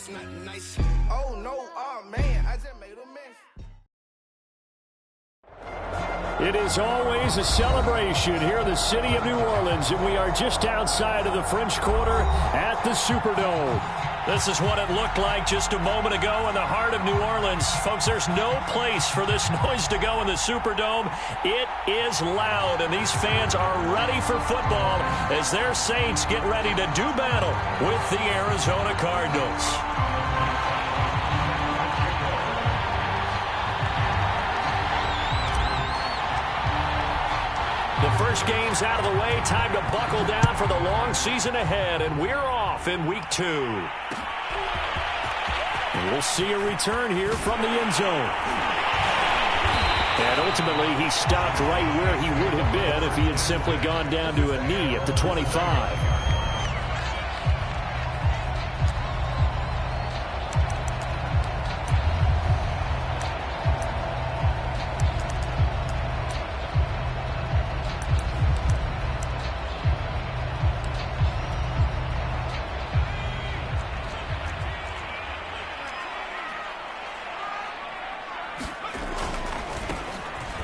It's not nice. Oh no, oh man, I just made a mess. It is always a celebration here in the city of New Orleans, and we are just outside of the French Quarter at the Superdome. This is what it looked like just a moment ago in the heart of New Orleans. Folks, there's no place for this noise to go in the Superdome. It is loud, and these fans are ready for football as their Saints get ready to do battle with the Arizona Cardinals. The first game's out of the way. Time to buckle down for the long season ahead, and we're off in week 2. And we'll see a return here from the end zone. And ultimately, he stopped right where he would have been if he had simply gone down to a knee at the 25.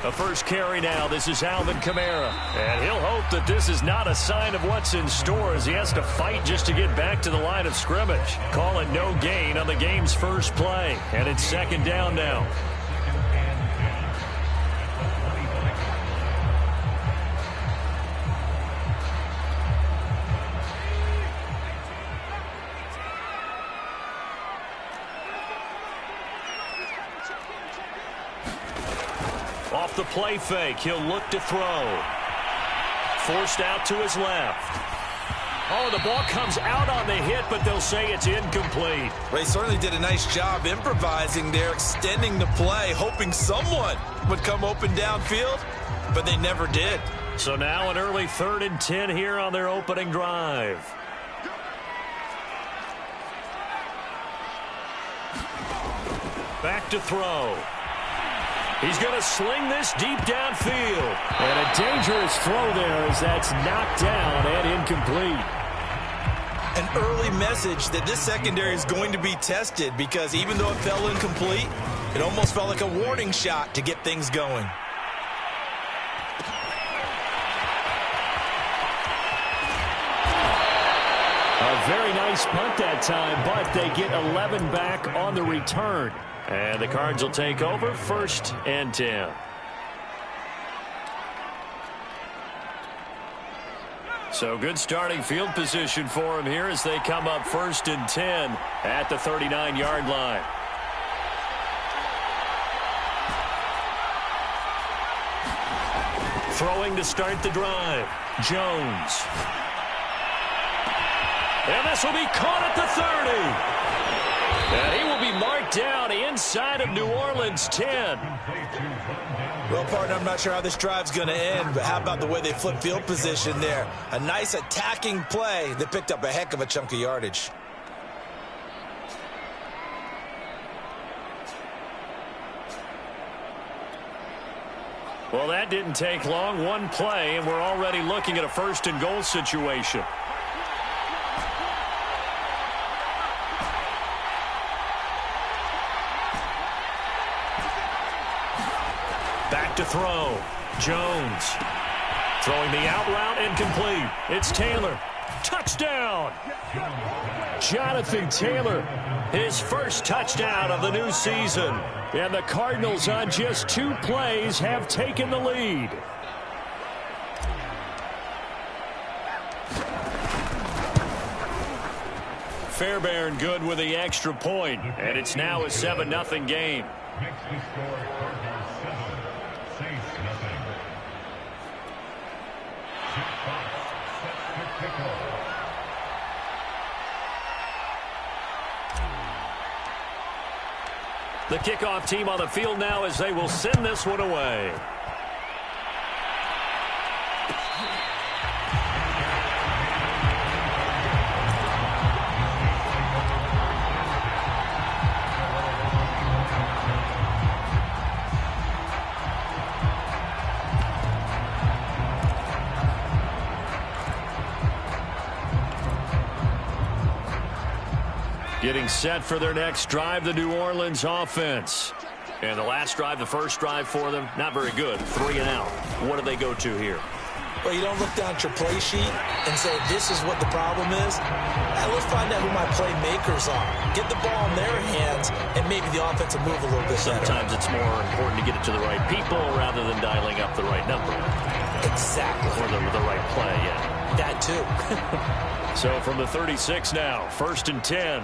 The first carry now. This is Alvin Kamara. And he'll hope that this is not a sign of what's in store as he has to fight just to get back to the line of scrimmage. Call it no gain on the game's first play. And it's second down now. Off the play fake, he'll look to throw. Forced out to his left. Oh, the ball comes out on the hit, but they'll say it's incomplete. Ray certainly did a nice job improvising there, extending the play, hoping someone would come open downfield, but they never did. So now an early 3rd and 10 here on their opening drive. Back to throw. He's going to sling this deep downfield. And a dangerous throw there as that's knocked down and incomplete. An early message that this secondary is going to be tested because even though it fell incomplete, it almost felt like a warning shot to get things going. A very nice punt that time, but they get 11 back on the return. And the Cards will take over 1st and 10. So good starting field position for him here as they come up 1st and 10 at the 39-yard line. Throwing to start the drive. Jones. And this will be caught at the 30. And he will be marked down inside of New Orleans 10. Well, partner, I'm not sure how this drive's going to end, but how about the way they flip field position there? A nice attacking play that picked up a heck of a chunk of yardage. Well, that didn't take long. One play, and we're already looking at a 1st and goal situation. Back to throw. Jones. Throwing the out route incomplete. It's Taylor. Touchdown! Jonathan Taylor, his first touchdown of the new season. And the Cardinals on just 2 plays have taken the lead. Fairbairn good with the extra point, and it's now a 7-0 game. The kickoff team on the field now as they will send this one away. Getting set for their next drive, the New Orleans offense. And the last drive, the first drive for them, not very good. 3 and out. What do they go to here? Well, you don't look down at your play sheet and say, this is what the problem is. Let's find out who my playmakers are. Get the ball in their hands, and maybe the offense will move a little bit better. Sometimes it's more important to get it to the right people rather than dialing up the right number. Exactly. Or the right play, yeah. That too. So from the 36 now, 1st and 10.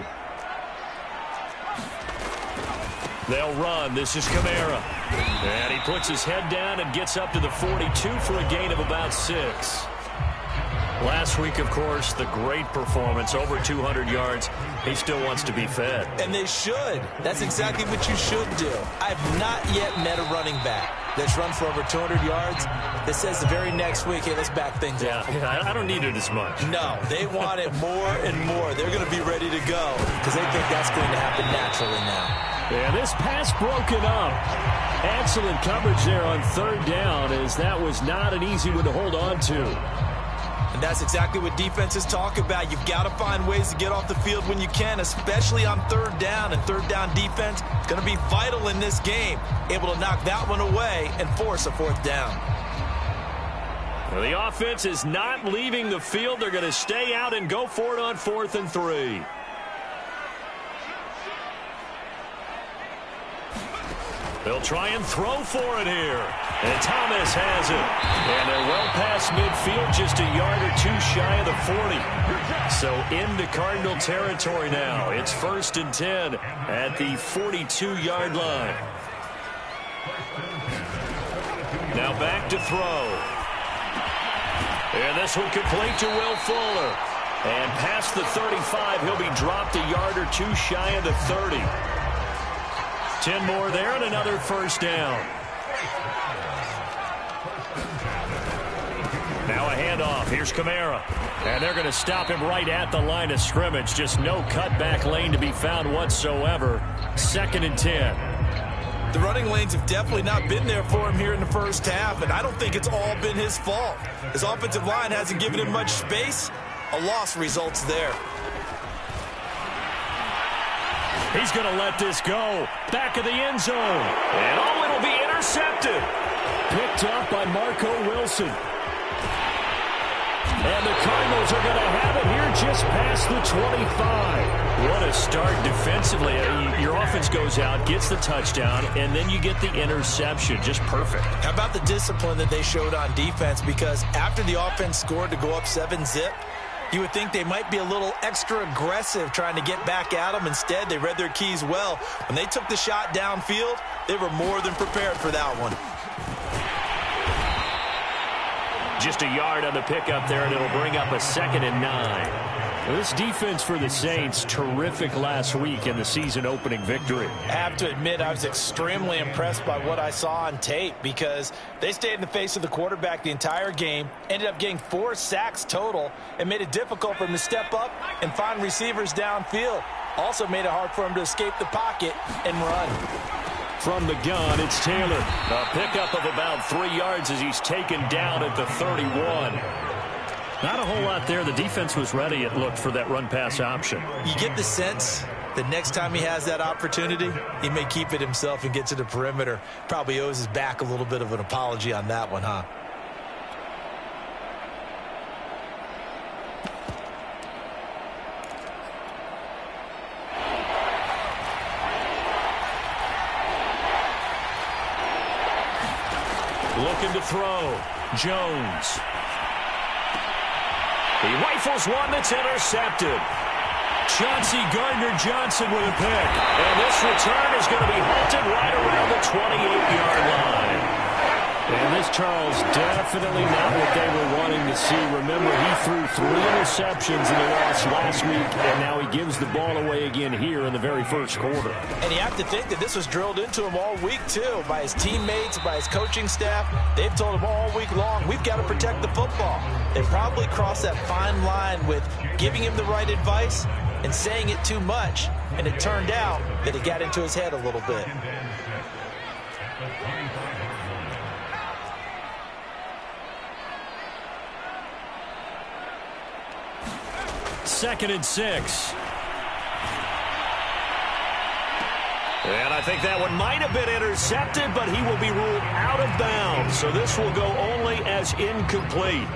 They'll run. This is Kamara. And he puts his head down and gets up to the 42 for a gain of about 6. Last week, of course, the great performance, over 200 yards. He still wants to be fed. And they should. That's exactly what you should do. I've not yet met a running back that's run for over 200 yards that says the very next week, hey, let's back things up. Yeah, I don't need it as much. No, they want it more and more. They're going to be ready to go because they think that's going to happen naturally now. Yeah, this pass broken up. Excellent coverage there on 3rd down, as that was not an easy one to hold on to. And that's exactly what defenses talk about. You've got to find ways to get off the field when you can, especially on 3rd down. And 3rd down defense is going to be vital in this game, able to knock that one away and force a 4th down. Well, the offense is not leaving the field. They're going to stay out and go for it on 4th and 3. They'll try and throw for it here. And Thomas has it. And they're well past midfield, just a yard or 2 shy of the 40. So into Cardinal territory now. It's 1st and 10 at the 42-yard line. Now back to throw. And this one complete to Will Fuller. And past the 35, he'll be dropped a yard or 2 shy of the 30. 10 more there and another 1st down. Now a handoff. Here's Kamara. And they're going to stop him right at the line of scrimmage. Just no cutback lane to be found whatsoever. 2nd and 10. The running lanes have definitely not been there for him here in the first half, and I don't think it's all been his fault. His offensive line hasn't given him much space. A loss results there. He's going to let this go. Back of the end zone. And oh, it'll be intercepted. Picked up by Marco Wilson. And the Cardinals are going to have it here just past the 25. What a start defensively. Your offense goes out, gets the touchdown, and then you get the interception. Just perfect. How about the discipline that they showed on defense? Because after the offense scored to go up 7-zip, you would think they might be a little extra aggressive trying to get back at them. Instead, they read their keys well. When they took the shot downfield, they were more than prepared for that one. Just a yard on the pickup there, and it'll bring up a 2nd and 9. Well, this defense for the Saints, terrific last week in the season-opening victory. I have to admit, I was extremely impressed by what I saw on tape because they stayed in the face of the quarterback the entire game, ended up getting 4 sacks total, and made it difficult for him to step up and find receivers downfield. Also made it hard for him to escape the pocket and run. From the gun, it's Taylor. A pickup of about 3 yards as he's taken down at the 31. Not a whole lot there. The defense was ready, it looked, for that run-pass option. You get the sense that next time he has that opportunity, he may keep it himself and get to the perimeter. Probably owes his back a little bit of an apology on that one, huh? Looking to throw. Jones. He rifles one that's intercepted. Chauncey Gardner-Johnson with a pick. And this return is going to be halted right around the 28-yard line. And this, Charles, definitely not what they were wanting to see. Remember, he threw 3 interceptions in the loss last week, and now he gives the ball away again here in the very first quarter. And you have to think that this was drilled into him all week, too, by his teammates, by his coaching staff. They've told him all week long, we've got to protect the football. They probably crossed that fine line with giving him the right advice and saying it too much, and it turned out that it got into his head a little bit. Second and 6. And I think that one might have been intercepted, but he will be ruled out of bounds. So this will go only as incomplete.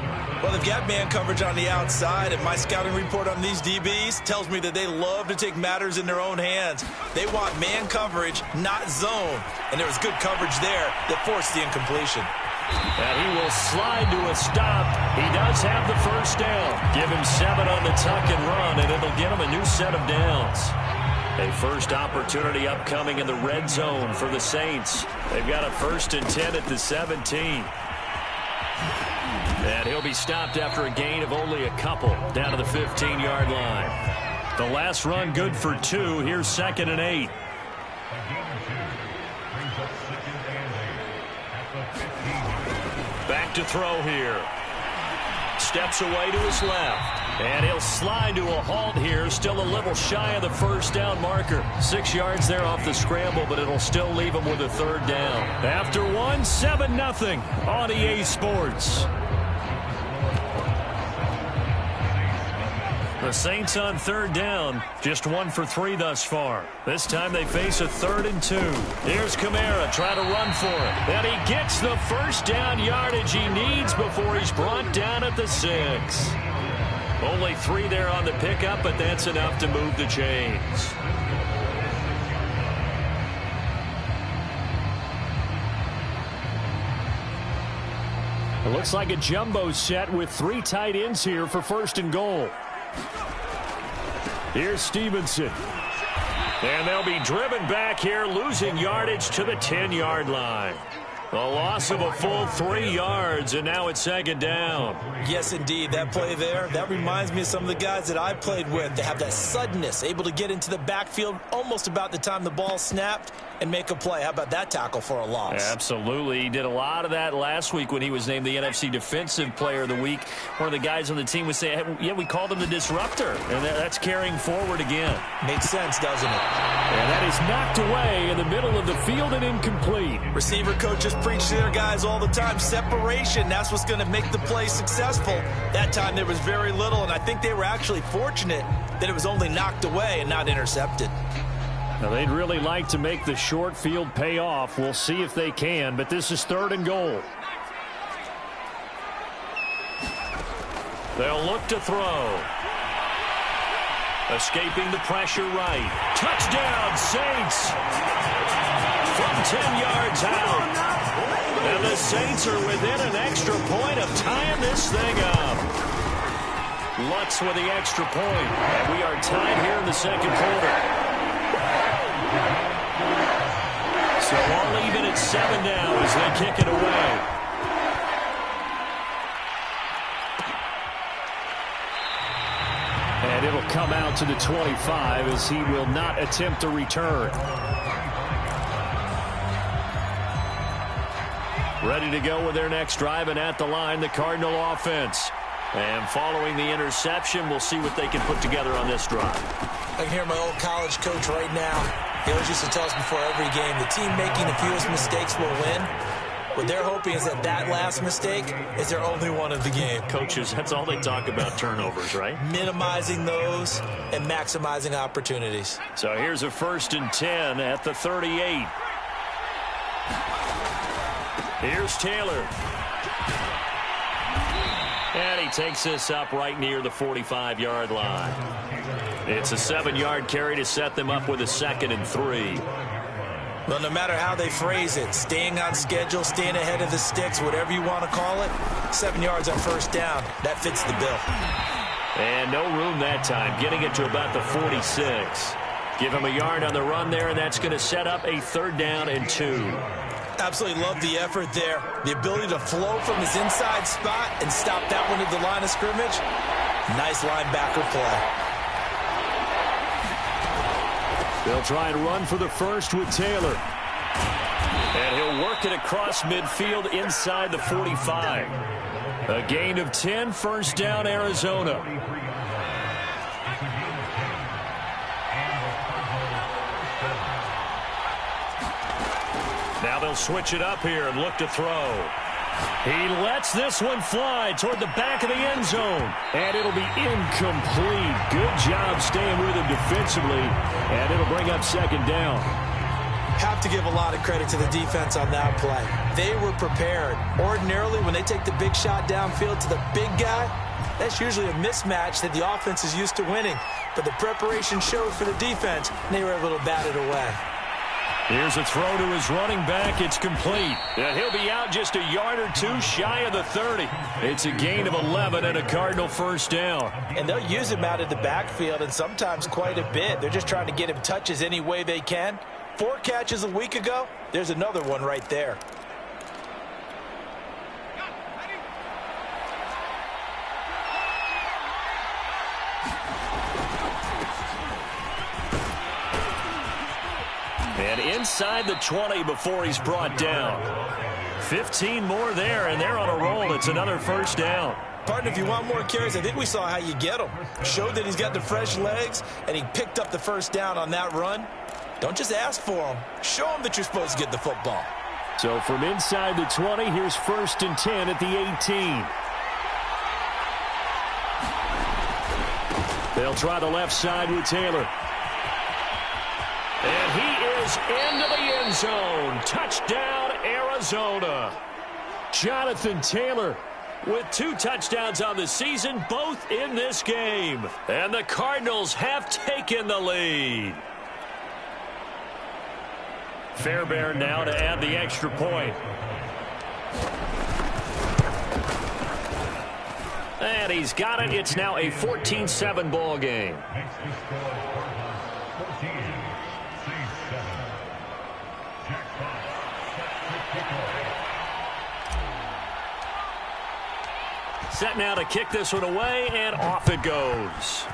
Well, they've got man coverage on the outside, and my scouting report on these DBs tells me that they love to take matters in their own hands. They want man coverage, not zone. And there was good coverage there that forced the incompletion. And he will slide to a stop. He does have the first down. Give him 7 on the tuck and run, and it'll get him a new set of downs. A first opportunity upcoming in the red zone for the Saints. They've got a 1st and 10 at the 17. And he'll be stopped after a gain of only a couple down to the 15-yard line. The last run good for 2. Here's 2nd and 8. Back to throw here. Steps away to his left. And he'll slide to a halt here. Still a little shy of the first down marker. 6 yards there off the scramble, but it'll still leave him with a 3rd down. After 1, 7-0 on EA Sports. The Saints on 3rd down, just 1 for 3 thus far. This time they face a 3rd and 2. Here's Kamara trying to run for it. And he gets the first down yardage he needs before he's brought down at the 6. Only 3 there on the pickup, but that's enough to move the chains. It looks like a jumbo set with 3 tight ends here for 1st and goal. Here's Stevenson. And they'll be driven back here, losing yardage to the 10-yard line. A loss of a full 3 yards, and now it's 2nd down. Yes, indeed. That play there, that reminds me of some of the guys that I played with. They have that suddenness, able to get into the backfield almost about the time the ball snapped and make a play. How about that tackle for a loss? Absolutely. He did a lot of that last week when he was named the NFC Defensive Player of the Week. One of the guys on the team would say, hey, yeah, we called him the disruptor, and that's carrying forward again. Makes sense, doesn't it? And that is knocked away in the middle of the field and incomplete. Receiver coaches preach to their guys all the time. Separation, that's what's going to make the play successful. That time there was very little, and I think they were actually fortunate that it was only knocked away and not intercepted. Now, they'd really like to make the short field pay off. We'll see if they can, but this is 3rd and goal. They'll look to throw. Escaping the pressure right. Touchdown, Saints! From 10 yards out. And the Saints are within an extra point of tying this thing up. Lutz with the extra point. And we are tied here in the 2nd quarter. So all even at 7 now as they kick it away. And it'll come out to the 25 as he will not attempt a return. Ready to go with their next drive, and at the line, the Cardinal offense. And following the interception, we'll see what they can put together on this drive. I can hear my old college coach right now. He always used to tell us before every game, the team making the fewest mistakes will win. What they're hoping is that that last mistake is their only one of the game. Coaches, that's all they talk about, turnovers, right? Minimizing those and maximizing opportunities. So here's a 1st and 10 at the 38. Here's Taylor. And he takes this up right near the 45-yard line. It's a 7-yard carry to set them up with a 2nd and 3. Well, no matter how they phrase it, staying on schedule, staying ahead of the sticks, whatever you want to call it, 7 yards on 1st down, that fits the bill. And no room that time, getting it to about the 46. Give him a yard on the run there, and that's going to set up a 3rd down and 2. Absolutely love the effort there. The ability to flow from his inside spot and stop that one at the line of scrimmage. Nice linebacker play. They'll try and run for the first with Taylor. And he'll work it across midfield inside the 45. A gain of 10, 1st down, Arizona. Now they'll switch it up here and look to throw. He lets this one fly toward the back of the end zone. And it'll be incomplete. Good job staying with him defensively. And it'll bring up 2nd down. Have to give a lot of credit to the defense on that play. They were prepared. Ordinarily, when they take the big shot downfield to the big guy, that's usually a mismatch that the offense is used to winning. But the preparation showed for the defense, and they were able to bat it away. Here's a throw to his running back. It's complete. And he'll be out just a yard or two shy of the 30. It's a gain of 11 and a Cardinal first down. And they'll use him out of the backfield, and sometimes quite a bit. They're just trying to get him touches any way they can. 4 catches a week ago. There's another one right there. And inside the 20 before he's brought down. 15 more there, and they're on a roll. It's another first down. Partner, if you want more carries, I think we saw how you get them. Showed that he's got the fresh legs, and he picked up the first down on that run. Don't just ask for them. Show them that you're supposed to get the football. So from inside the 20, here's 1st and 10 at the 18. They'll try the left side with Taylor. And he is into the end zone. Touchdown, Arizona. Jonathan Taylor with 2 touchdowns on the season, both in this game. And the Cardinals have taken the lead. Fairbairn now to add the extra point. And he's got it. It's now a 14-7 ball game. Set now to kick this one away, and off it goes.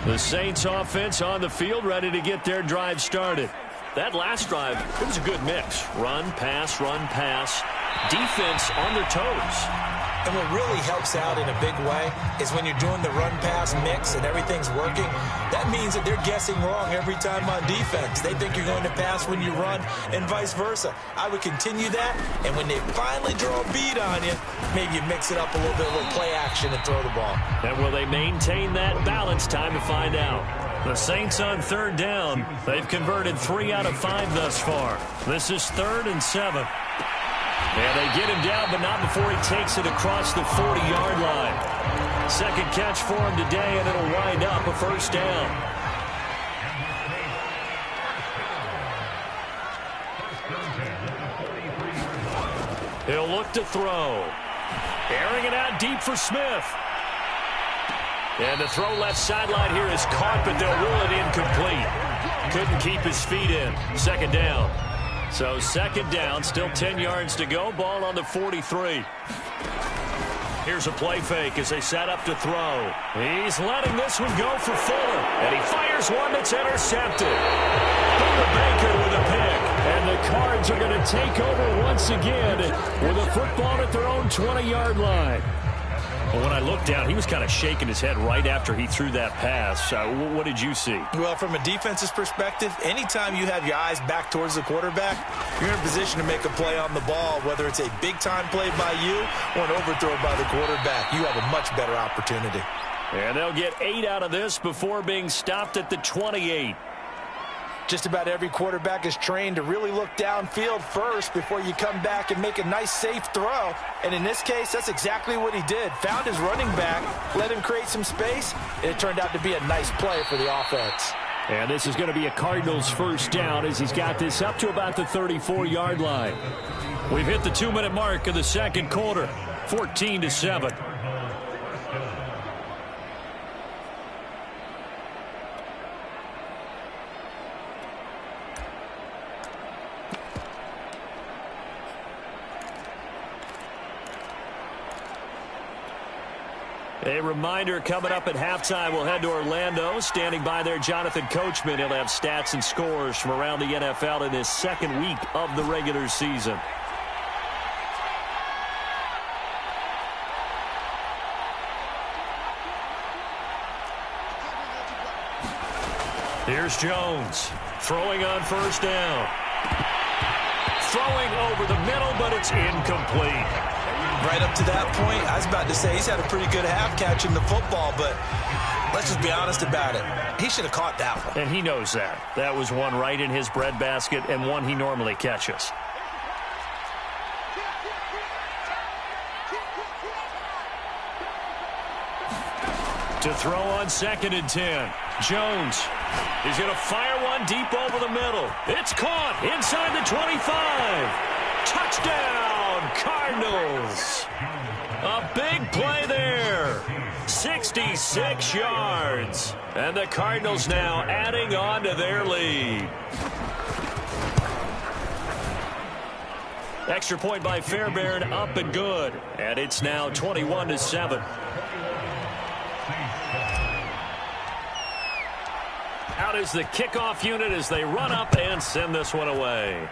The Saints offense on the field, ready to get their drive started. That last drive, it was a good mix. Run, pass, defense on their toes. And what really helps out in a big way is when you're doing the run-pass mix and everything's working, that means that they're guessing wrong every time on defense. They think you're going to pass when you run and vice versa. I would continue that, and when they finally draw a bead on you, maybe you mix it up a little bit, a little play action and throw the ball. And will they maintain that balance? Time to find out. The Saints on 3rd down. They've converted 3 out of 5 thus far. This is 3rd and 7. And they get him down, but not before he takes it across the 40-yard line. Second catch for him today, and it'll wind up a first down. He'll look to throw. Airing it out deep for Smith. And the throw left sideline here is caught, but they'll rule it incomplete. Couldn't keep his feet in. Second down. So 2nd down, still 10 yards to go. Ball on the 43. Here's a play fake as they set up to throw. He's letting this one go for Fuller. And he fires one that's intercepted. Buda Baker with a pick. And the Cards are going to take over once again with a football at their own 20-yard line. Well, when I looked down, he was kind of shaking his head right after he threw that pass. What did you see? Well, from a defense's perspective, anytime you have your eyes back towards the quarterback, you're in a position to make a play on the ball, whether it's a big-time play by you or an overthrow by the quarterback. You have a much better opportunity. And they'll get 8 out of this before being stopped at the 28. Just about every quarterback is trained to really look downfield first before you come back and make a nice, safe throw. And in this case, that's exactly what he did. Found his running back, let him create some space, and it turned out to be a nice play for the offense. And this is going to be a Cardinals first down as he's got this up to about the 34-yard line. We've hit the 2-minute mark of the second quarter, 14-7. A reminder, coming up at halftime, we'll head to Orlando. Standing by there, Jonathan Coachman. He'll have stats and scores from around the NFL in his 2nd week of the regular season. Here's Jones throwing on first down. Throwing over the middle, but it's incomplete. Right up to that point, I was about to say he's had a pretty good half catching the football, but let's just be honest about it. He should have caught that one. And he knows that. That was one right in his breadbasket and one he normally catches. To throw on 2nd and 10. Jones. He's going to fire one deep over the middle. It's caught inside the 25. Touchdown, Cardinals. A big play there. 66 yards. And the Cardinals now adding on to their lead. Extra point by Fairbairn, up and good. And it's now 21-7. Out is the kickoff unit as they run up and send this one away.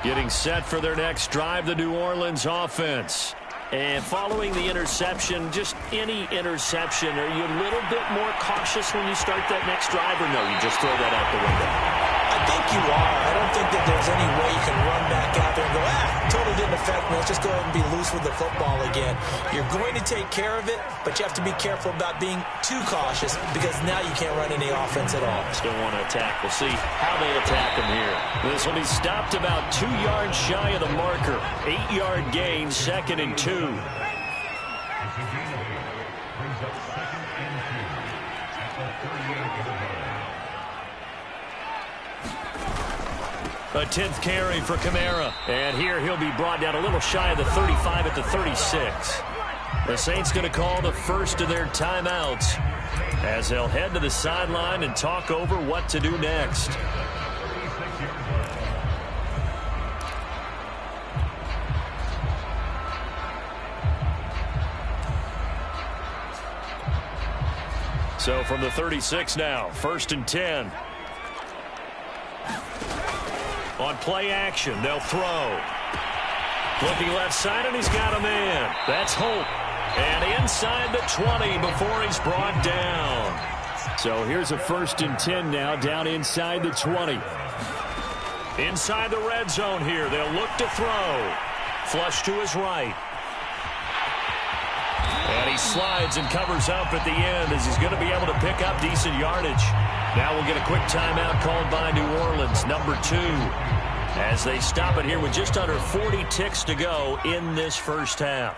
Getting set for their next drive, the New Orleans offense. And following the interception, just any interception, are you a little bit more cautious when you start that next drive, or no, you just throw that out the window? I think you are. I don't think that there's any way you can run back out there and go, totally didn't affect me. Let's just go ahead and be loose with the football again. You're going to take care of it, but you have to be careful about being too cautious because now you can't run any offense at all. Still want to attack. We'll see how they attack him here. This will be stopped about 2 yards shy of the marker. 8-yard gain, 2nd and 2. A 10th carry for Kamara. And here he'll be brought down a little shy of the 35 at the 36. The Saints going to call the first of their timeouts as they'll head to the sideline and talk over what to do next. So from the 36 now, 1st and 10. On play action, they'll throw. Looking left side, and he's got a man. That's Holt. And inside the 20 before he's brought down. So here's a 1st and 10 now, down inside the 20. Inside the red zone here, they'll look to throw. Flush to his right. And he slides and covers up at the end as he's going to be able to pick up decent yardage. Now we'll get a quick timeout called by New Orleans, number 2, as they stop it here with just under 40 ticks to go in this first half.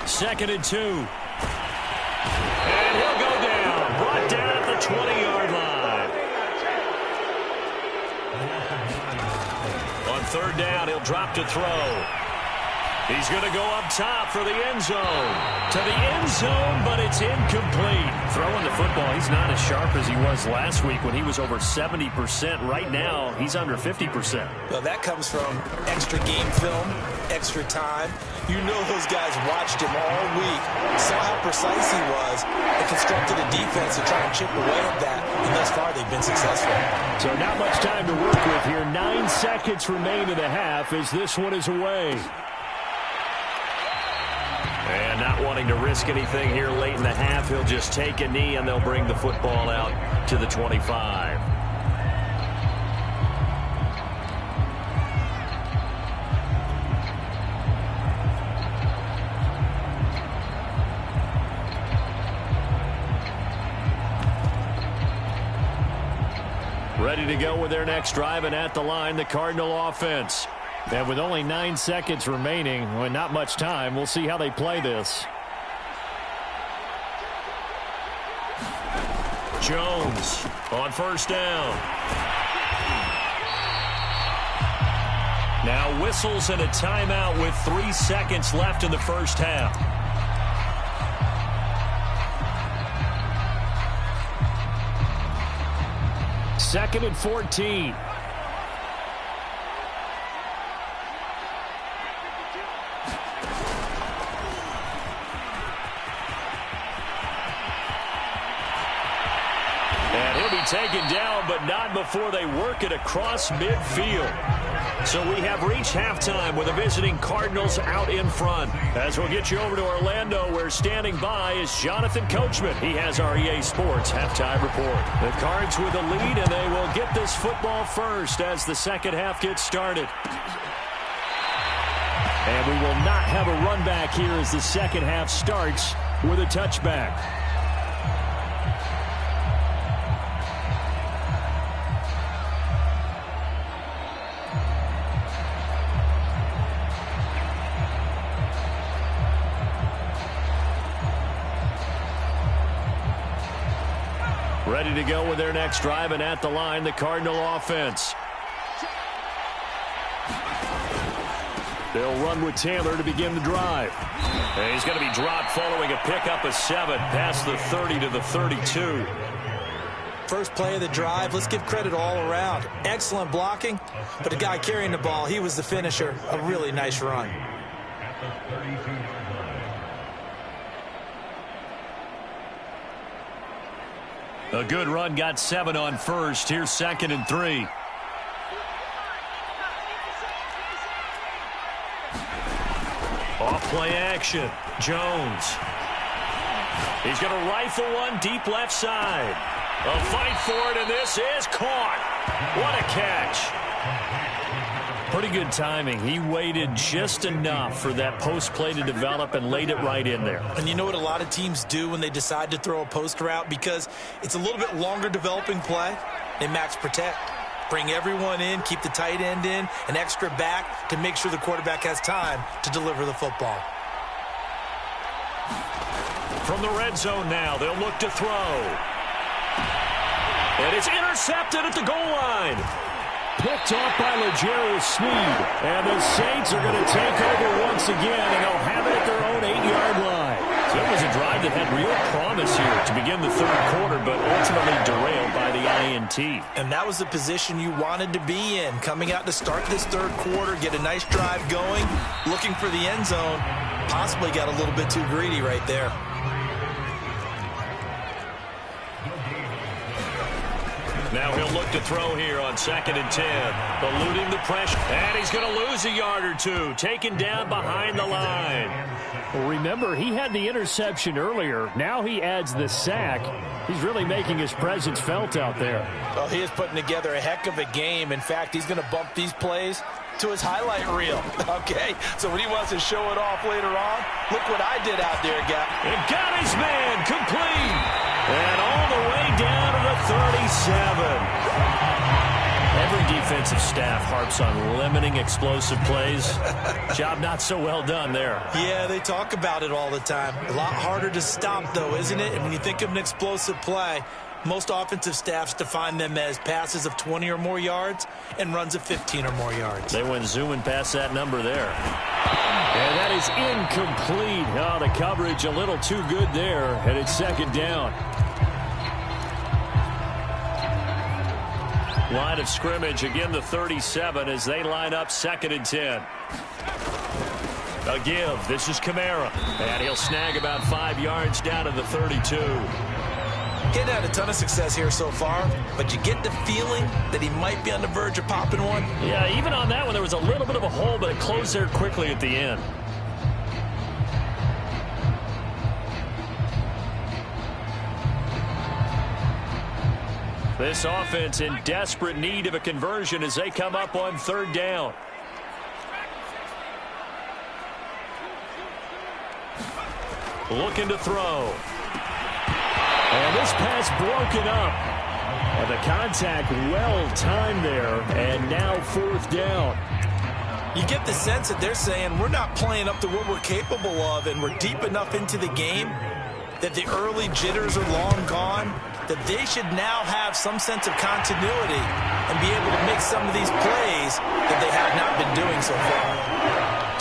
2nd and 2. And he'll go down, brought down at the 20-yard line. On 3rd down, he'll drop to throw. He's going to go up top for the end zone. To the end zone, but it's incomplete. Throwing the football, he's not as sharp as he was last week when he was over 70%. Right now, he's under 50%. Well, that comes from extra game film, extra time. You know those guys watched him all week, saw how precise he was, and constructed a defense to try and chip away at that. And thus far, they've been successful. So not much time to work with here. 9 seconds remain in the half as this one is away. And not wanting to risk anything here late in the half, he'll just take a knee and they'll bring the football out to the 25. Ready to go with their next drive, and at the line, the Cardinal offense. And with only 9 seconds remaining, well, not much time, we'll see how they play this. Jones on 1st down. Now whistles and a timeout with 3 seconds left in the first half. Second and 14. taken down, but not before they work it across midfield. So we have reached halftime with the visiting Cardinals out in front. As we'll get you over to Orlando, where standing by is Jonathan Coachman. He has our EA Sports halftime report. The Cards with the lead, and they will get this football first as the second half gets started. And we will not have a run back here as the second half starts with a touchback. Ready to go with their next drive, and at the line, the Cardinal offense. They'll run with Taylor to begin the drive. And he's going to be dropped following a pickup of 7 past the 30 to the 32. First play of the drive, let's give credit all around. Excellent blocking, but the guy carrying the ball, he was the finisher. A really nice run. A good run, got 7 on first. Here's 2nd and 3. Off play action. Jones. He's going to rifle one deep left side. A fight for it, and this is caught. What a catch. Pretty good timing. He waited just enough for that post play to develop and laid it right in there. And you know what a lot of teams do when they decide to throw a post route? Because it's a little bit longer developing play. They max protect. Bring everyone in, keep the tight end in, an extra back to make sure the quarterback has time to deliver the football. From the red zone now, they'll look to throw. And it's intercepted at the goal line. Picked off by L'Jarius Sneed. And the Saints are going to take over once again, and they'll have it at their own 8-yard line. So it was a drive that had real promise here to begin the third quarter, but ultimately derailed by the INT. And that was the position you wanted to be in. Coming out to start this third quarter, get a nice drive going, looking for the end zone. Possibly got a little bit too greedy right there. Now he'll look to throw here on 2nd and 10. Eluding the pressure. And he's going to lose a yard or two. Taken down behind the line. Well, remember, he had the interception earlier. Now he adds the sack. He's really making his presence felt out there. Well, he is putting together a heck of a game. In fact, he's going to bump these plays to his highlight reel. Okay, so when he wants to show it off later on, look what I did out there, guy. And got his man complete. And all the way down to the 37. Every defensive staff harps on limiting explosive plays. Job not so well done there. Yeah, they talk about it all the time. A lot harder to stop, though, isn't it? And when you think of an explosive play, most offensive staffs define them as passes of 20 or more yards and runs of 15 or more yards. They went zooming past that number there. And that is incomplete. Oh, the coverage a little too good there, and it's 2nd down. Line of scrimmage, again the 37 as they line up 2nd and 10. A give. This is Kamara. And he'll snag about 5 yards down to the 32. Getting had a ton of success here so far, but you get the feeling that he might be on the verge of popping one. Yeah, even on that one, there was a little bit of a hole, but it closed there quickly at the end. This offense in desperate need of a conversion as they come up on 3rd down. Looking to throw. And this pass broken up. And the contact well timed there. And now 4th down. You get the sense that they're saying we're not playing up to what we're capable of, and we're deep enough into the game that the early jitters are long gone, that they should now have some sense of continuity and be able to make some of these plays that they have not been doing so far.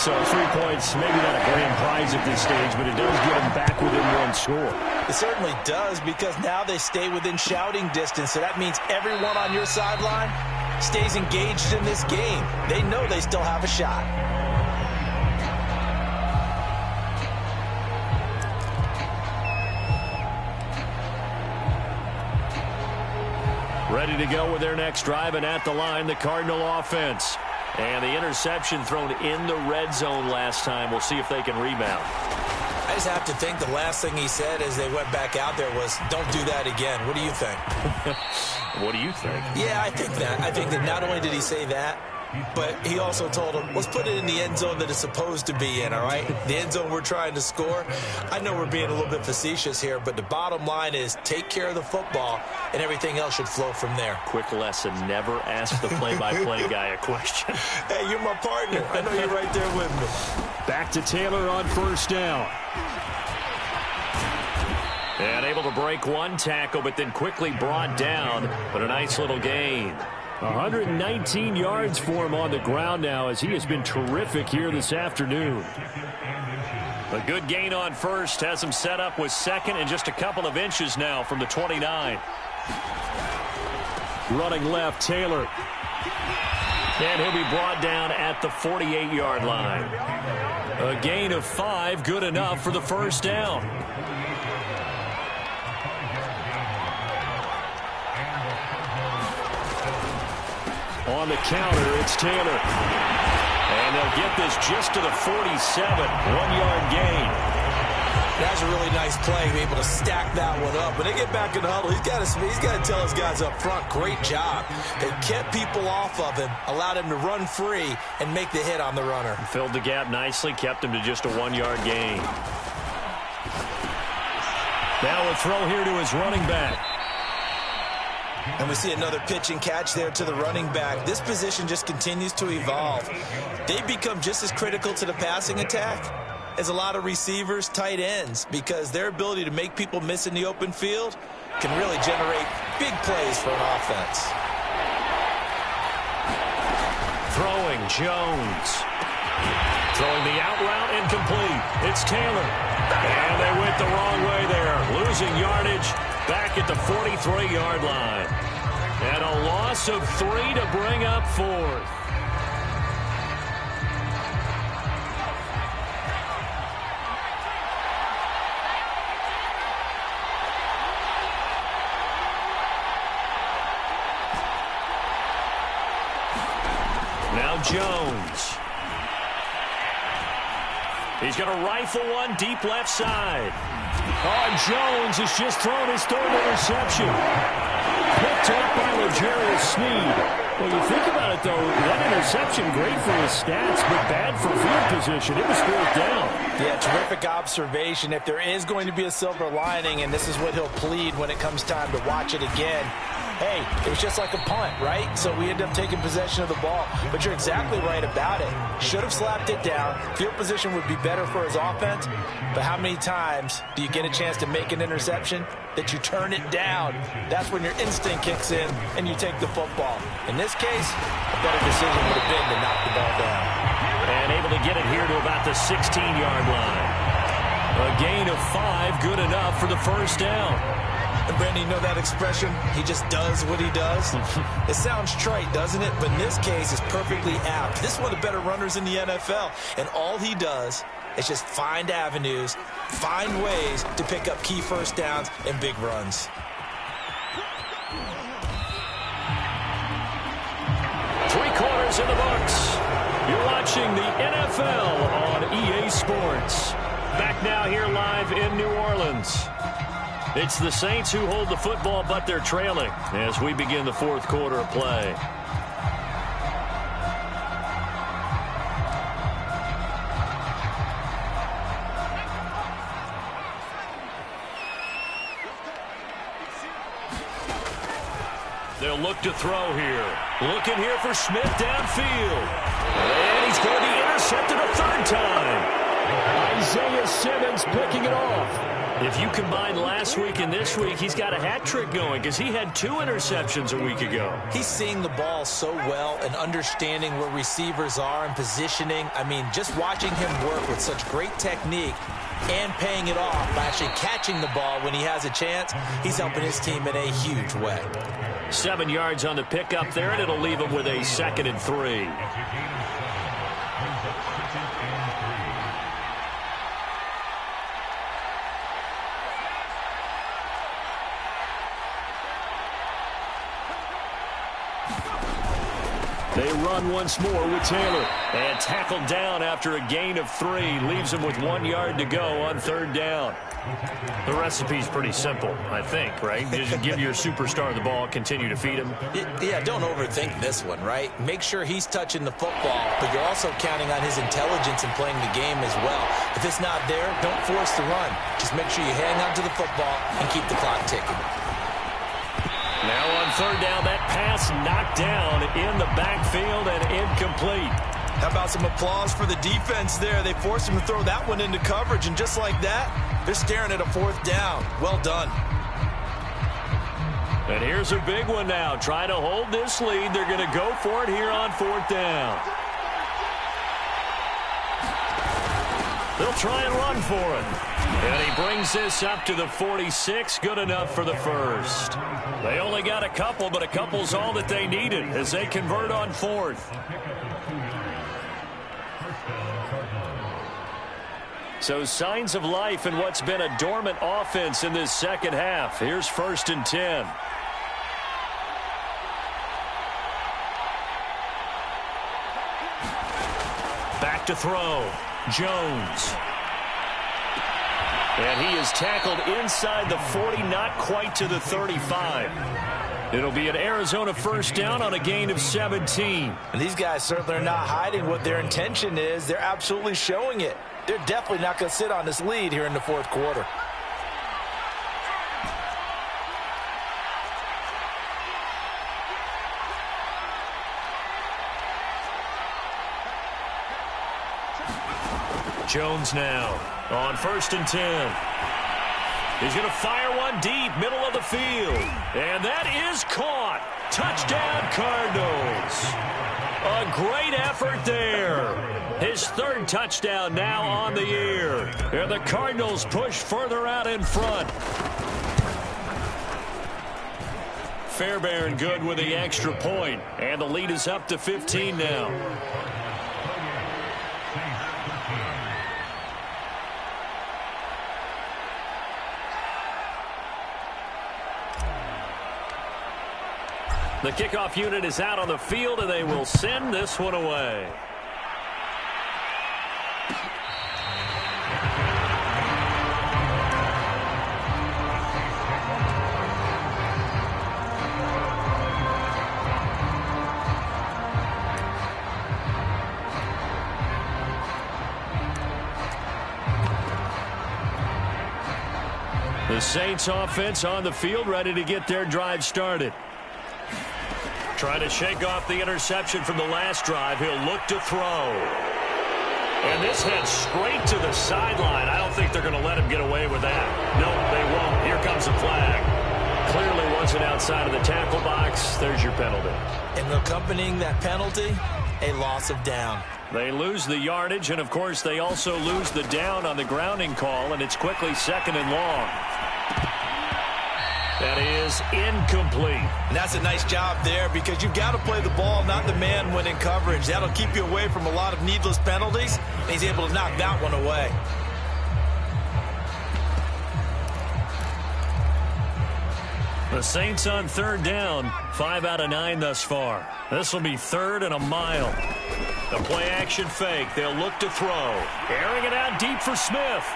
So 3 points, maybe not a grand prize at this stage, but it does get them back within 1 score. It certainly does, because now they stay within shouting distance, so that means everyone on your sideline stays engaged in this game. They know they still have a shot. Ready to go with their next drive, and at the line, the Cardinal offense. And the interception thrown in the red zone last time. We'll see if they can rebound. I just have to think the last thing he said as they went back out there was, don't do that again. What do you think? What do you think? Yeah, I think that. I think that not only did he say that, but he also told him, let's put it in the end zone that it's supposed to be in, all right? The end zone we're trying to score. I know we're being a little bit facetious here, but the bottom line is take care of the football, and everything else should flow from there. Quick lesson, never ask the play-by-play guy a question. Hey, you're my partner. I know you're right there with me. Back to Taylor on first down. And able to break one tackle, but then quickly brought down. But a nice little gain. 119 yards for him on the ground now, as he has been terrific here this afternoon. A good gain on first has him set up with second and just a couple of inches now from the 29. Running left, Taylor. And he'll be brought down at the 48-yard line. A gain of 5, good enough for the first down. On the counter, it's Taylor. And they'll get this just to the 47. 1-yard gain. That's a really nice play, be able to stack that one up. When they get back in the huddle, he's got to tell his guys up front, great job. They kept people off of him, allowed him to run free, and make the hit on the runner. Filled the gap nicely, kept him to just a 1-yard gain. Now a throw here to his running back. And we see another pitch and catch there to the running back. This position just continues to evolve. They become just as critical to the passing attack as a lot of receivers, tight ends, because their ability to make people miss in the open field can really generate big plays for an offense. Throwing, Jones. Throwing the out route, incomplete. It's Taylor. And they went the wrong way there. Losing yardage back at the 43-yard line. And a loss of 3 to bring up 4th. Now Jones. He's going to rifle one deep left side. Oh, Jones has just thrown his 3rd interception. Picked up by L'Jarius Sneed. Well, you think about it, though, that interception, great for his stats, but bad for field position. It was 4th down. Yeah, terrific observation. If there is going to be a silver lining, and this is what he'll plead when it comes time to watch it again, hey, it was just like a punt, right? So we end up taking possession of the ball. But you're exactly right about it. Should have slapped it down. Field position would be better for his offense. But how many times do you get a chance to make an interception that you turn it down? That's when your instinct kicks in and you take the football. In this case, a better decision would have been to knock the ball down. And able to get it here to about the 16-yard line. A gain of 5, good enough for the first down. And Brandon, you know that expression, he just does what he does? It sounds trite, doesn't it? But in this case, it's perfectly apt. This is one of the better runners in the NFL. And all he does is just find avenues, find ways to pick up key first downs and big runs. Three-quarters in the books. You're watching the NFL on EA Sports. Back now here live in New Orleans. It's the Saints who hold the football, but they're trailing as we begin the 4th quarter of play. They'll look to throw here. Looking here for Smith downfield. And he's going to be intercepted a 3rd time. Isaiah Simmons picking it off. If you combine last week and this week, he's got a hat trick going because he had 2 interceptions a week ago. He's seeing the ball so well and understanding where receivers are and positioning. I mean, just watching him work with such great technique and paying it off by actually catching the ball when he has a chance, he's helping his team in a huge way. 7 yards on the pickup there, and it'll leave him with a 2nd and 3. They run once more with Taylor. And tackled down after a gain of 3. Leaves him with 1 yard to go on 3rd down. The recipe's pretty simple, I think, right? You just give your superstar the ball, continue to feed him. Yeah, don't overthink this one, right? Make sure he's touching the football, but you're also counting on his intelligence in playing the game as well. If it's not there, don't force the run. Just make sure you hang on to the football and keep the clock ticking. Now on 3rd down, that pass knocked down in the backfield and incomplete. How about some applause for the defense there? They forced him to throw that one into coverage, and just like that, they're staring at a 4th down. Well done. And here's a big one now. Trying to hold this lead. They're going to go for it here on 4th down. They'll try and run for it. And he brings this up to the 46. Good enough for the first. They only got a couple, but a couple's all that they needed as they convert on 4th. So signs of life in what's been a dormant offense in this second half. Here's 1st and 10. Back to throw. Jones. And he is tackled inside the 40, not quite to the 35. It'll be an Arizona 1st down on a gain of 17. And these guys certainly are not hiding what their intention is. They're absolutely showing it. They're definitely not going to sit on this lead here in the 4th quarter. Jones now on 1st and 10. He's going to fire one deep, middle of the field. And that is caught. Touchdown, Cardinals. A great effort there. His 3rd touchdown now on the year. And the Cardinals push further out in front. Fairbairn good with the extra point. And the lead is up to 15 now. The kickoff unit is out on the field, and they will send this one away. The Saints offense on the field, ready to get their drive started. Trying to shake off the interception from the last drive. He'll look to throw. And this heads straight to the sideline. I don't think they're going to let him get away with that. No, they won't. Here comes a flag. Clearly wasn't outside of the tackle box. There's your penalty. And accompanying that penalty, a loss of down. They lose the yardage, and, of course, they also lose the down on the grounding call, and it's quickly 2nd and long. That is incomplete. And that's a nice job there because you've got to play the ball, not the man when in coverage. That'll keep you away from a lot of needless penalties, and he's able to knock that one away. The Saints on 3rd down, 5 out of 9 thus far. This will be 3rd and a mile. The play action fake. They'll look to throw. Airing it out deep for Smith.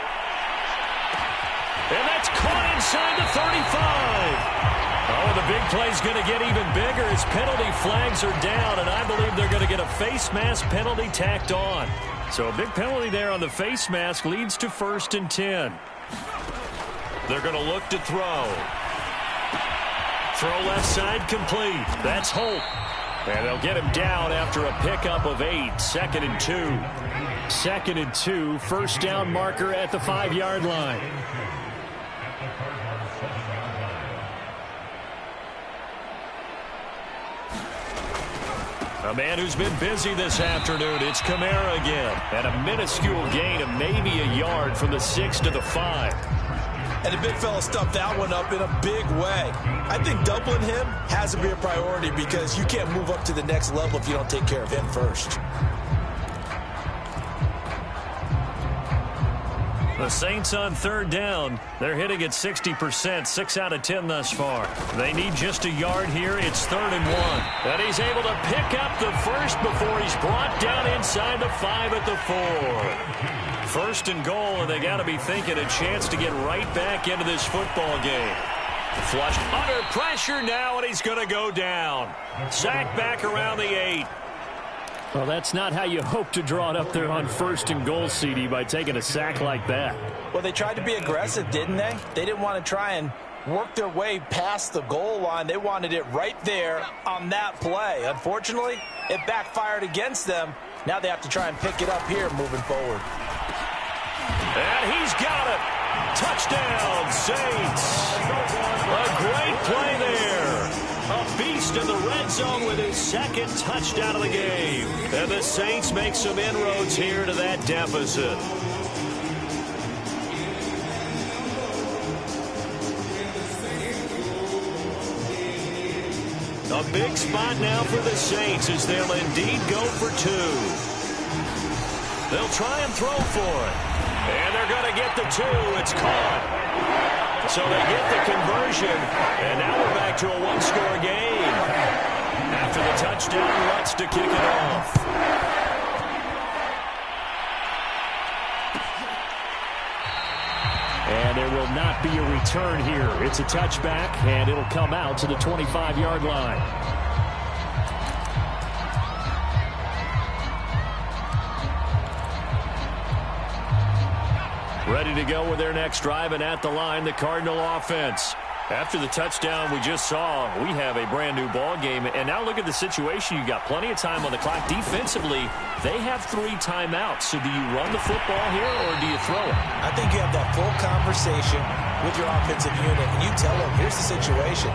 And that's caught inside the 35. Oh, the big play's going to get even bigger as penalty flags are down, and I believe they're going to get a face mask penalty tacked on. So a big penalty there on the face mask leads to 1st and 10. They're going to look to throw. Throw left side complete. That's Holt. And they'll get him down after a pickup of 8. 2nd and 2. 2nd and 2. 1st down marker at the 5-yard line. A man who's been busy this afternoon. It's Kamara again. And a minuscule gain of maybe a yard from the 6 to the 5. And the big fella stuffed that one up in a big way. I think doubling him has to be a priority because you can't move up to the next level if you don't take care of him first. The Saints on third down. They're hitting at 60%, 6 out of 10 thus far. They need just a yard here. It's 3rd and 1. And he's able to pick up the first before he's brought down inside the 5 at the 4. 1st and goal, and they got to be thinking a chance to get right back into this football game. Flushed under pressure now, and he's going to go down. Sacked back around the 8. Well, that's not how you hope to draw it up there on 1st and goal, CD, by taking a sack like that. Well, they tried to be aggressive, didn't they? They didn't want to try and work their way past the goal line. They wanted it right there on that play. Unfortunately, it backfired against them. Now they have to try and pick it up here moving forward. And he's got it. Touchdown, Saints. A great play there. A beast in the red zone with his 2nd touchdown of the game. And the Saints make some inroads here to that deficit. A big spot now for the Saints as they'll indeed go for 2. They'll try and throw for it. And they're going to get the 2. It's caught. So they get the conversion, and now we're back to a 1-score game. After the touchdown, Lutz to kick it off. And there will not be a return here. It's a touchback, and it'll come out to the 25-yard line. Ready to go with their next drive, and at the line, the Cardinal offense. After the touchdown we just saw, we have a brand-new ball game. And now look at the situation. You got plenty of time on the clock. Defensively, they have 3 timeouts. So do you run the football here, or do you throw it? I think you have that full conversation with your offensive unit, and you tell them, here's the situation.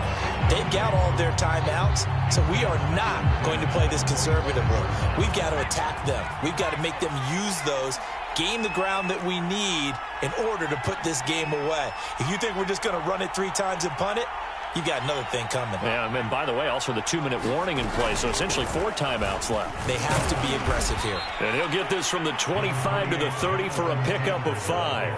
They've got all their timeouts, so we are not going to play this conservatively. We've got to attack them. We've got to make them use those, gain the ground that we need in order to put this game away. If you think we're just going to run it 3 times and punt it, you've got another thing coming. Yeah, and by the way, also the 2-minute warning in play, so essentially 4 timeouts left. They have to be aggressive here. And he'll get this from the 25 to the 30 for a pickup of 5.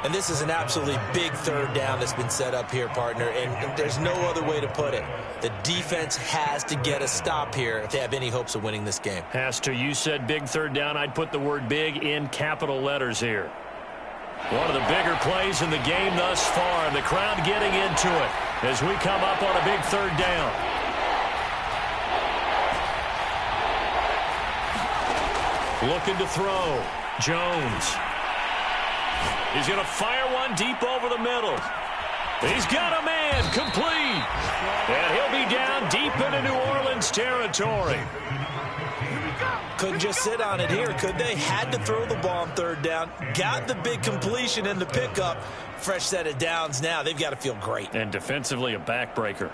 And this is an absolutely big 3rd down that's been set up here, partner, and there's no other way to put it. The defense has to get a stop here if they have any hopes of winning this game. Has to. You said big 3rd down. I'd put the word big in capital letters here. One of the bigger plays in the game thus far, and the crowd getting into it as we come up on a big 3rd down. Looking to throw. Jones. He's going to fire one deep over the middle. He's got a man, complete. And he'll be down deep into New Orleans territory. Couldn't just sit on it here, could they? Had to throw the ball on 3rd down. Got the big completion in the pickup. Fresh set of downs now. They've got to feel great. And defensively, a backbreaker.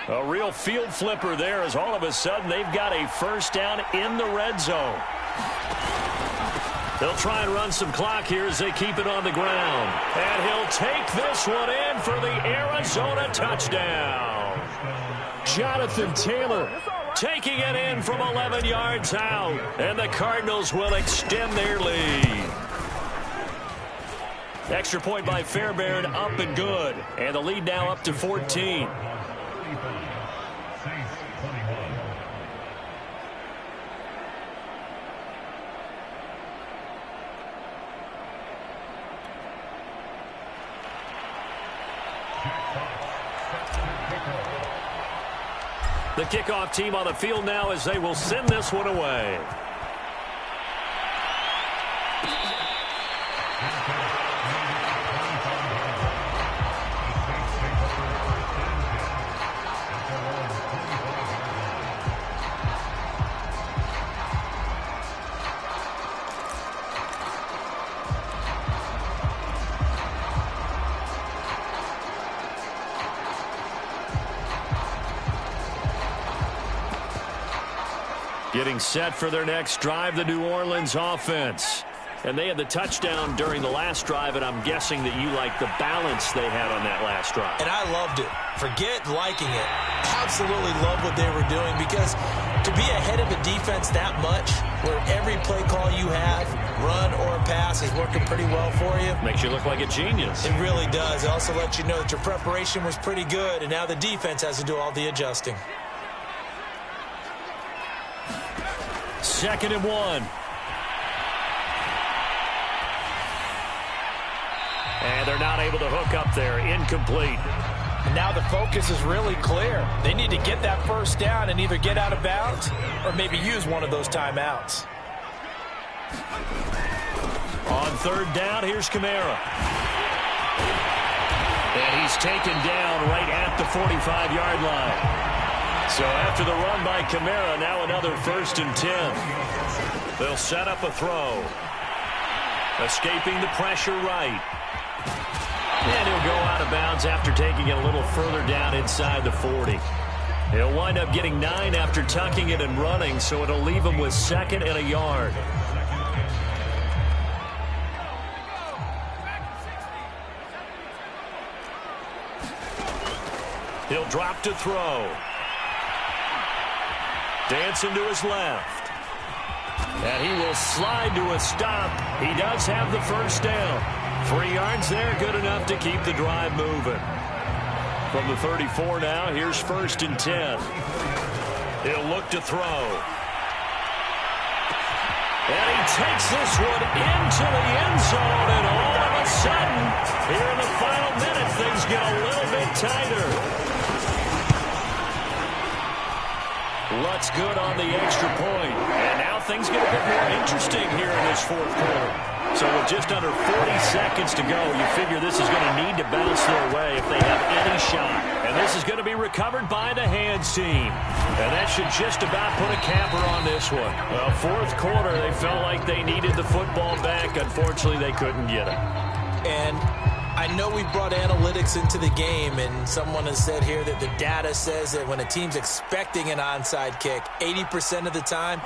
A real field flipper there as all of a sudden they've got a 1st down in the red zone. They'll try and run some clock here as they keep it on the ground. And he'll take this one in for the Arizona touchdown. Jonathan Taylor taking it in from 11 yards out. And the Cardinals will extend their lead. Extra point by Fairbairn, up and good. And the lead now up to 14. The kickoff team on the field now as they will send this one away. Getting set for their next drive, the New Orleans offense. and they had the touchdown during the last drive, and I'm guessing that you like the balance they had on that last drive. And I loved it. Forget liking it. Absolutely love what they were doing, because to be ahead of a defense that much, where every play call you have, run or pass, is working pretty well for you. Makes you look like a genius. It really does. It also lets you know that your preparation was pretty good, and now the defense has to do all the adjusting. 2nd and 1. And they're not able to hook up there. Incomplete. Now the focus is really clear. They need to get that first down and either get out of bounds or maybe use one of those timeouts. On 3rd down, here's Kamara. And he's taken down right at the 45-yard line. So after the run by Kamara, now another 1st and 10. They'll set up a throw. Escaping the pressure right. And he'll go out of bounds after taking it a little further down inside the 40. He'll wind up getting 9 after tucking it and running, so it'll leave him with 2nd and a yard. He'll drop to throw. Dancing to his left. And he will slide to a stop. He does have the first down. 3 yards there, good enough to keep the drive moving. From the 34 now, here's 1st and 10. He'll look to throw. And he takes this one into the end zone, and all of a sudden, here in the final minute, things get a little bit tighter. Lutz good on the extra point. And now things get a bit more interesting here in this 4th quarter. So with just under 40 seconds to go, you figure this is going to need to bounce their way if they have any shot. And this is going to be recovered by the hands team. And that should just about put a capper on this one. Well, 4th quarter, they felt like they needed the football back. Unfortunately, they couldn't get it. And I know we brought analytics into the game, and someone has said here that the data says that when a team's expecting an onside kick, 80% of the time,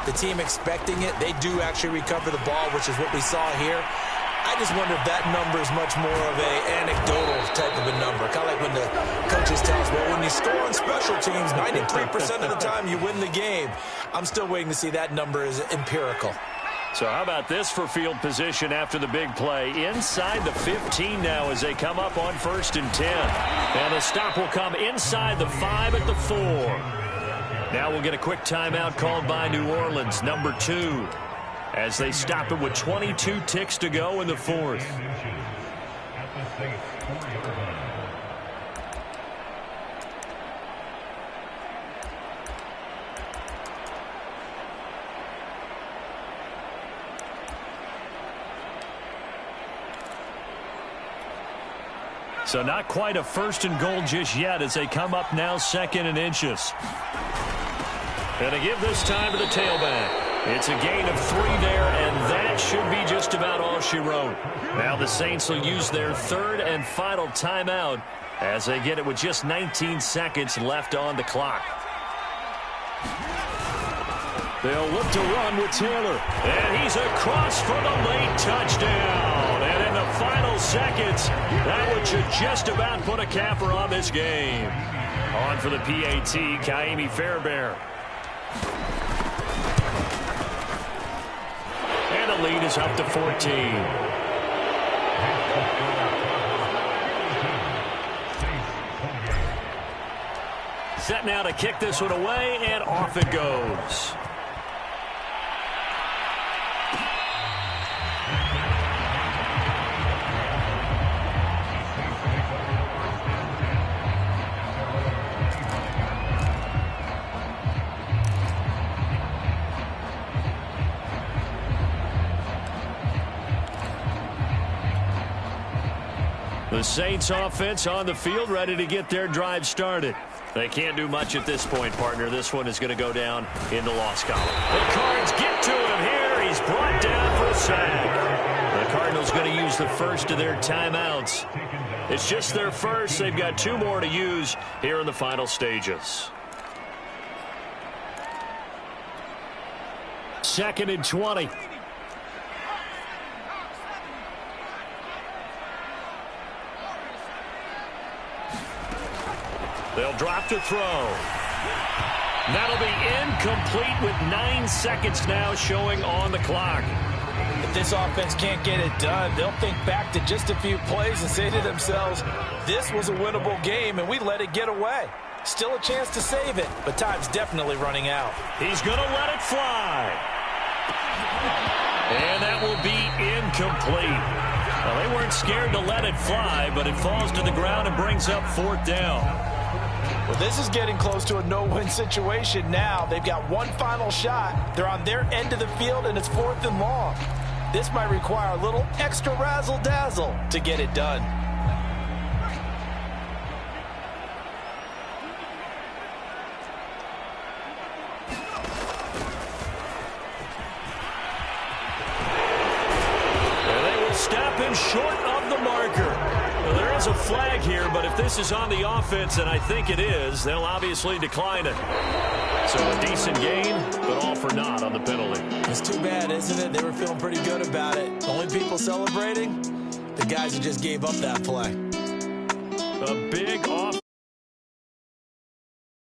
the team expecting it, they do actually recover the ball, which is what we saw here. I just wonder if that number is much more of an anecdotal type of a number. Kind of like when the coaches tell us, well, when you score on special teams, 93% of the time you win the game. I'm still waiting to see that number is empirical. So how about this for field position after the big play? Inside the 15 now as they come up on 1st and 10. And the stop will come inside the 5 at the 4. Now we'll get a quick timeout called by New Orleans, number 2, as they stop it with 22 ticks to go in the 4th. So not quite a 1st and goal just yet as they come up now 2nd and inches. And they give this time to the tailback. It's a gain of 3 there, and that should be just about all she wrote. Now the Saints will use their 3rd and final timeout as they get it with just 19 seconds left on the clock. They'll look to run with Taylor. And he's across for the late touchdown. And in the final seconds, that one should just about put a capper on this game. On for the PAT, Kaimi Fairbairn. And the lead is up to 14. Set now to kick this one away, and off it goes. The Saints offense on the field, ready to get their drive started. They can't do much at this point, partner. This one is going to go down in the loss column. The Cards get to him here. He's brought down for a sack. The Cardinals going to use the first of their timeouts. It's just their first. They've got 2 more to use here in the final stages. 2nd and 20. They'll drop to throw. That'll be incomplete with 9 seconds now showing on the clock. If this offense can't get it done, they'll think back to just a few plays and say to themselves, this was a winnable game and we let it get away. Still a chance to save it, but time's definitely running out. He's going to let it fly. And that will be incomplete. Well, they weren't scared to let it fly, but it falls to the ground and brings up 4th down. Well, this is getting close to a no-win situation now. They've got one final shot. They're on their end of the field, and it's 4th and long. This might require a little extra razzle-dazzle to get it done. Step in short of the marker. Well, there is a flag here, but if this is on the offense, and I think it is, they'll obviously decline it. So a decent gain, but all for naught on the penalty. It's too bad, isn't it? They were feeling pretty good about it. The only people celebrating, the guys who just gave up that play. A big off.